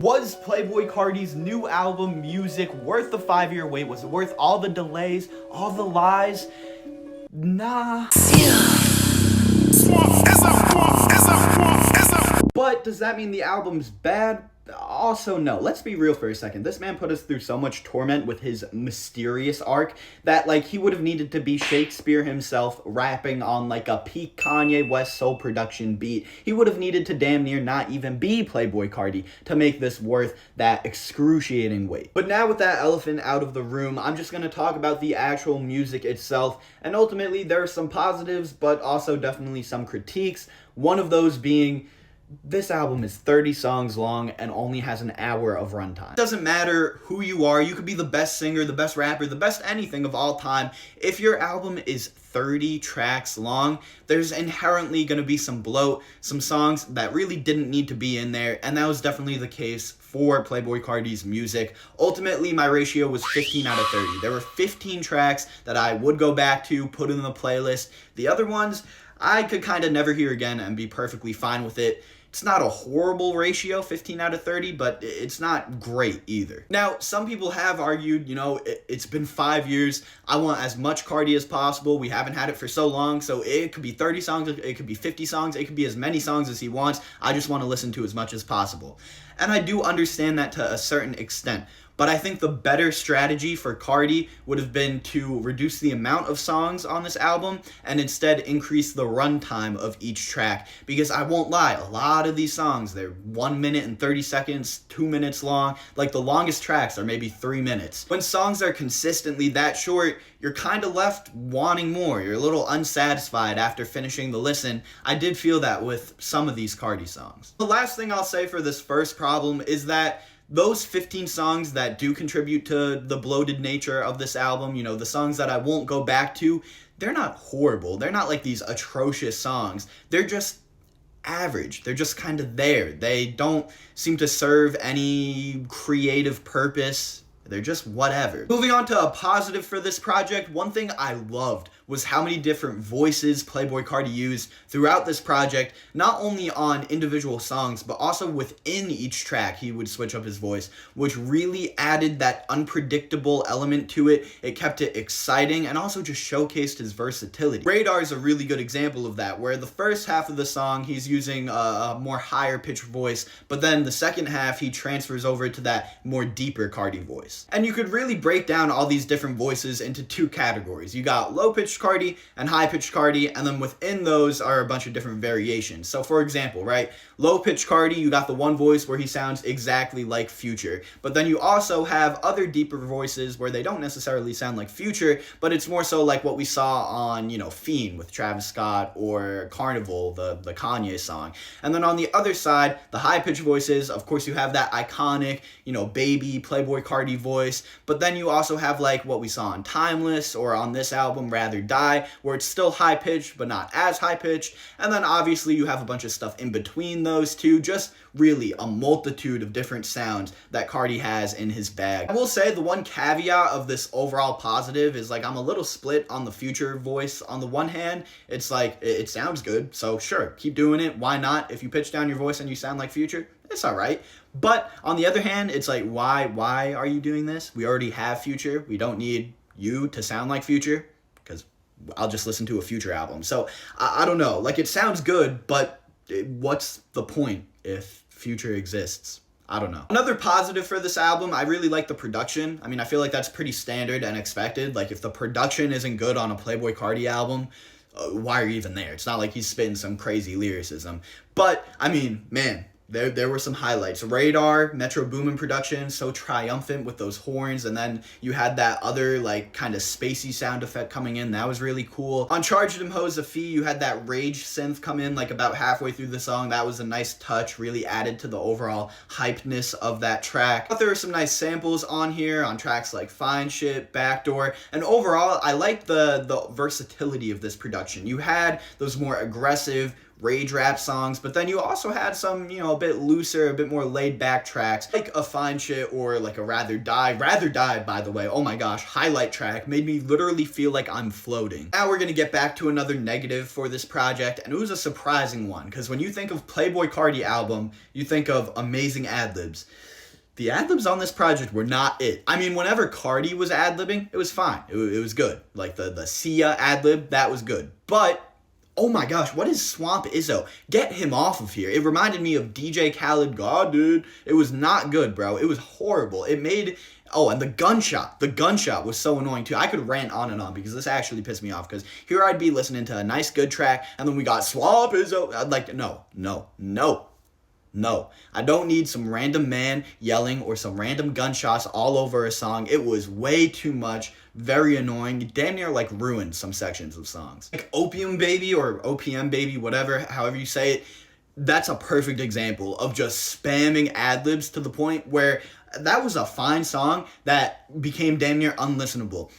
Was Playboi Carti's new album Music worth the 5-year wait? Was it worth all the delays, all the lies? Nah. But does that mean the album's bad? Also, no. Let's be real for a second. This man put us through so much torment with his mysterious arc that, like, he would have needed to be Shakespeare himself rapping on, like, a peak Kanye West soul production beat. He would have needed to damn near not even be Playboi Carti to make this worth that excruciating wait. But now with that elephant out of the room, I'm just going to talk about the actual music itself. And ultimately, there are some positives, but also definitely some critiques. One of those being, this album is 30 songs long and only has an hour of runtime. It doesn't matter who you are. You could be the best singer, the best rapper, the best anything of all time. If your album is 30 tracks long, there's inherently going to be some bloat, some songs that really didn't need to be in there, and that was definitely the case for Playboi Carti's music. Ultimately, my ratio was 15 out of 30. There were 15 tracks that I would go back to, put in the playlist. The other ones, I could kind of never hear again and be perfectly fine with it. It's not a horrible ratio, 15 out of 30, but it's not great either. Now, some people have argued, you know, it's been 5 years. I want as much Carti as possible. We haven't had it for so long, so it could be 30 songs, it could be 50 songs, it could be as many songs as he wants. I just want to listen to as much as possible. And I do understand that to a certain extent. But I think the better strategy for Carti would have been to reduce the amount of songs on this album and instead increase the runtime of each track. Because I won't lie, a lot of these songs, they're 1 minute and 30 seconds, 2 minutes long. Like the longest tracks are maybe 3 minutes. When songs are consistently that short, you're kind of left wanting more. You're a little unsatisfied after finishing the listen. I did feel that with some of these Carti songs. The last thing I'll say for this first problem is that those 15 songs that do contribute to the bloated nature of this album, you know, the songs that I won't go back to, they're not horrible. They're not like these atrocious songs. They're just average. They're just kind of there. They don't seem to serve any creative purpose. They're just whatever. Moving on to a positive for this project, one thing I loved was how many different voices Playboi Carti used throughout this project, not only on individual songs, but also within each track he would switch up his voice, which really added that unpredictable element to it. It kept it exciting and also just showcased his versatility. Radar is a really good example of that, where the first half of the song he's using a more higher pitched voice, but then the second half he transfers over to that more deeper Carti voice. And you could really break down all these different voices into two categories. You got low-pitched Carti and high-pitched Carti, and then within those are a bunch of different variations. So for example, right, low-pitched Carti, you got the one voice where he sounds exactly like Future, but then you also have other deeper voices where they don't necessarily sound like Future, but it's more so like what we saw on, you know, Fiend with Travis Scott, or Carnival, the Kanye song. And then on the other side, the high-pitched voices, of course you have that iconic, you know, Baby, Playboi Carti voice, but then you also have like what we saw on Timeless, or on this album, Rather Die, where it's still high-pitched, but not as high-pitched. And then obviously you have a bunch of stuff in between those two, just really a multitude of different sounds that Carti has in his bag. I will say the one caveat of this overall positive is like I'm a little split on the Future voice. On the one hand, it's like it sounds good, so sure, keep doing it. Why not? If you pitch down your voice and you sound like Future, it's all right. But on the other hand, it's like, why are you doing this? We already have Future. We don't need you to sound like Future, because I'll just listen to a Future album. So I don't know. Like, it sounds good, but what's the point if Future exists? I don't know. Another positive for this album, I really like the production. I mean, I feel like that's pretty standard and expected. Like, if the production isn't good on a Playboi Carti album, why are you even there? It's not like he's spitting some crazy lyricism. But, I mean, man, there were some highlights. Radar, Metro Boomin production, so triumphant with those horns, and then you had that other like kind of spacey sound effect coming in. That was really cool. On Charge Them Hoes a Fee, you had that rage synth come in like about halfway through the song. That was a nice touch, really added to the overall hypeness of that track. But there were some nice samples on here on tracks like Fine Shit, Backdoor, and overall I liked the versatility of this production. You had those more aggressive rage rap songs, but then you also had some, you know, a bit looser, a bit more laid back tracks, like a Fine Shit or like a Rather Die. Rather Die, by the way, oh my gosh, highlight track, made me literally feel like I'm floating. Now we're gonna get back to another negative for this project, and it was a surprising one, because when you think of Playboi Carti album, you think of amazing ad-libs. The ad-libs on this project were not it. I mean, whenever Carti was ad-libbing, it was fine. It was good. Like the Sia ad-lib, that was good. But oh my gosh, what is Swamp Izzo? Get him off of here. It reminded me of DJ Khaled. God, dude. It was not good, bro. It was horrible. It made... Oh, and the gunshot. The gunshot was so annoying, too. I could rant on and on because this actually pissed me off. Because here I'd be listening to a nice, good track, and then we got Swamp Izzo. I'd like, no. I don't need some random man yelling or some random gunshots all over a song. It was way too much. Very annoying. It damn near like ruined some sections of songs. Like Opium Baby or OPM Baby, whatever, however you say it, that's a perfect example of just spamming ad-libs to the point where that was a fine song that became damn near unlistenable.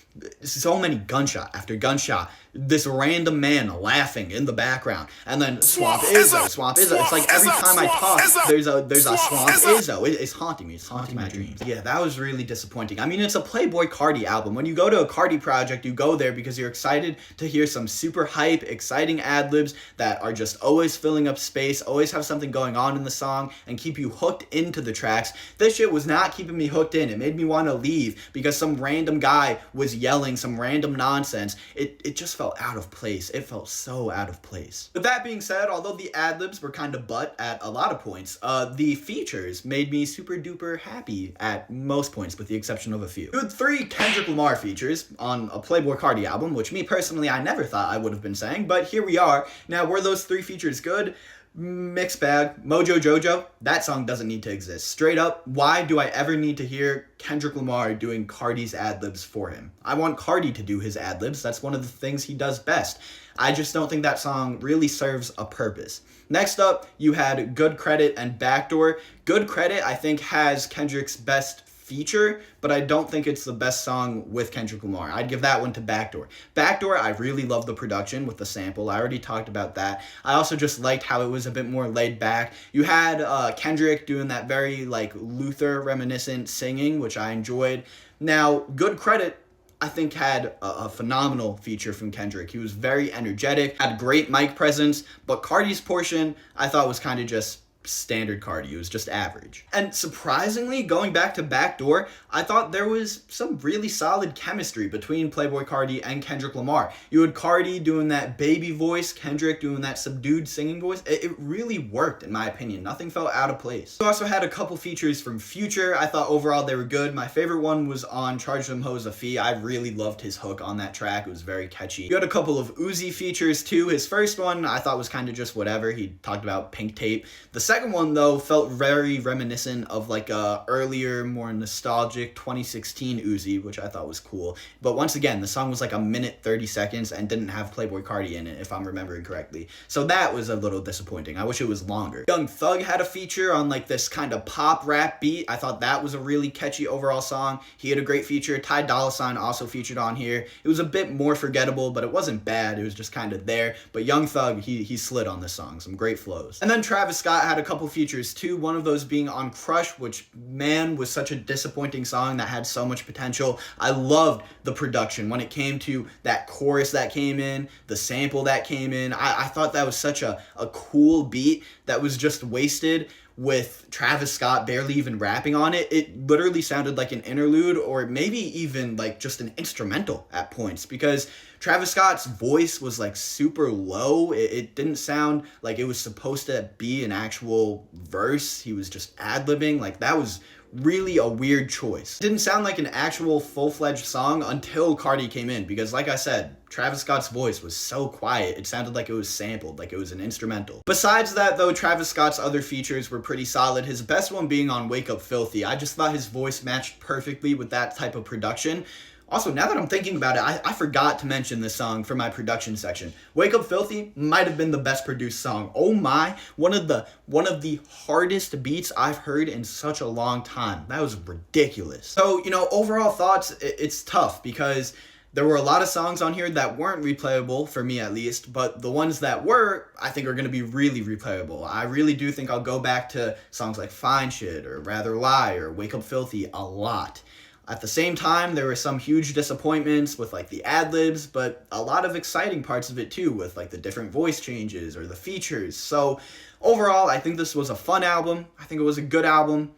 So many gunshot after gunshot. This random man laughing in the background. And then Swamp Izzo. It's like every time I talk, there's a Swamp Izzo. It's haunting me. It's haunting my dreams. Yeah, that was really disappointing. I mean, it's a Playboi Carti album. When you go to a Carti project, you go there because you're excited to hear some super hype, exciting ad-libs that are just always filling up space, always have something going on in the song, and keep you hooked into the tracks. This shit was not keeping me hooked in. It made me want to leave because some random guy was yelling some random nonsense. It just felt out of place. It felt so out of place. With that being said, although the ad-libs were kind of butt at a lot of points, the features made me super duper happy at most points with the exception of a few. We had 3 Kendrick Lamar features on a Playboi Carti album, which me personally I never thought I would have been saying, but here we are. Now, were those 3 features good? Mixed bag. Mojo Jojo, that song doesn't need to exist. Straight up, why do I ever need to hear Kendrick Lamar doing Carti's ad-libs for him? I want Carti to do his ad-libs. That's one of the things he does best. I just don't think that song really serves a purpose. Next up, you had Good Credit and Backdoor. Good Credit, I think, has Kendrick's best feature, but I don't think it's the best song with Kendrick Lamar. I'd give that one to Backdoor. Backdoor, I really love the production with the sample. I already talked about that. I also just liked how it was a bit more laid back. You had Kendrick doing that very like Luther reminiscent singing, which I enjoyed. Now, Good Credit, I think, had a phenomenal feature from Kendrick. He was very energetic, had great mic presence, but Carti's portion I thought was kind of just standard Carti. It was just average. And surprisingly, going back to Backdoor, I thought there was some really solid chemistry between Playboi Carti and Kendrick Lamar. You had Carti doing that baby voice, Kendrick doing that subdued singing voice. It really worked, in my opinion. Nothing felt out of place. We also had a couple features from Future. I thought overall they were good. My favorite one was on Charge Them Hoes a Fee. I really loved his hook on that track. It was very catchy. You had a couple of Uzi features too. His first one I thought was kind of just whatever. He talked about Pink Tape. The second one, though, felt very reminiscent of like a earlier, more nostalgic 2016 Uzi, which I thought was cool. But once again, the song was like 1:30 seconds and didn't have Playboi Carti in it, if I'm remembering correctly. So that was a little disappointing. I wish it was longer. Young Thug had a feature on like this kind of pop rap beat. I thought that was a really catchy overall song. He had a great feature. Ty Dolla $ign also featured on here. It was a bit more forgettable, but it wasn't bad. It was just kind of there. But Young Thug, he slid on this song. Some great flows. And then Travis Scott had a couple features too, one of those being on Crush, which, man, was such a disappointing song that had so much potential. I loved the production when it came to that chorus that came in, the sample that came in. I thought that was such a cool beat that was just wasted with Travis Scott barely even rapping on it. It literally sounded like an interlude or maybe even like just an instrumental at points, because Travis Scott's voice was like super low. It didn't sound like it was supposed to be an actual verse. He was just ad-libbing. Like, that was really a weird choice. It didn't sound like an actual full-fledged song until Carti came in, because like I said, Travis Scott's voice was so quiet, it sounded like it was sampled, like it was an instrumental. Besides that though, Travis Scott's other features were pretty solid, his best one being on Wake Up Filthy. I just thought his voice matched perfectly with that type of production. Also, now that I'm thinking about it, I forgot to mention this song for my production section. Wake Up Filthy might have been the best produced song. Oh my, one of the hardest beats I've heard in such a long time. That was ridiculous. So, overall thoughts, it's tough because there were a lot of songs on here that weren't replayable, for me at least, but the ones that were, I think are going to be really replayable. I really do think I'll go back to songs like Fine Shit or Rather Lie or Wake Up Filthy a lot. At the same time, there were some huge disappointments with like the ad-libs, but a lot of exciting parts of it too, with like the different voice changes or the features. So overall, I think this was a fun album. I think it was a good album.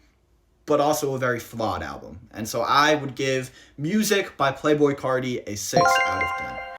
but also a very flawed album. And so I would give Music by Playboi Carti a 6 out of 10.